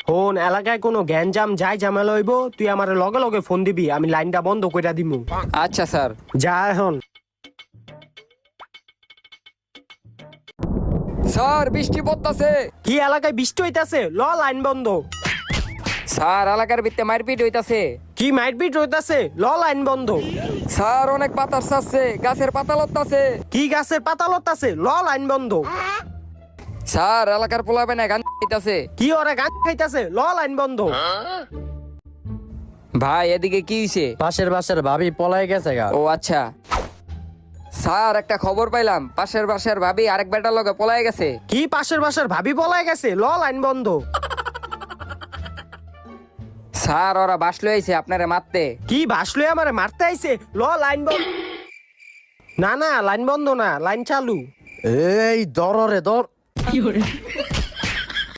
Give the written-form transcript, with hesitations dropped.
হন এলাকায় কোনো গ্যাঞ্জাম যাই ঝামেলা হইব তুই আমার লগে লগে ফোন দিবি, আমি লাইনটা বন্ধ কইরা দিমু। আচ্ছা স্যার। যা এখন। স্যার বৃষ্টি পড়তাছে। কি এলাকায় বৃষ্টি হইতাছে? লাইন বন্ধ। স্যার এলাকার ভিতরে মারপিট হইতাছে। কি মাইটপিট হইতাছে? লাইন বন্ধ। স্যার অনেক পাতার চাচ্ছে, গাছের পাতা লড়তাছে। কি গাছের পাতা লতাছে? লাইন বন্ধ। স্যার এলাকার পোলাবে না গান হইতাছে। কি ওরা গাছ খাইতাছে? লাইন বন্ধ। ভাই এদিকে কি হইছে? পাশের বাসার ভাবি পলাই গেছে গা। ও আচ্ছা। স্যার একটা খবর পাইলাম, পাশের বাসার ভাবি আরেক বেটার লগে পলায় গেছে। কি পাশের বাসার ভাবি পলায় গেছে? লাইন বন্ধ। স্যার ওরা বাসলো আইছে আপনারে মারতে। কি বাসলে আমারে মারতে আইছে? লাইন বন্ধ। না না লাইন বন্ধ না, লাইন চালু। এই ধর রে ধর।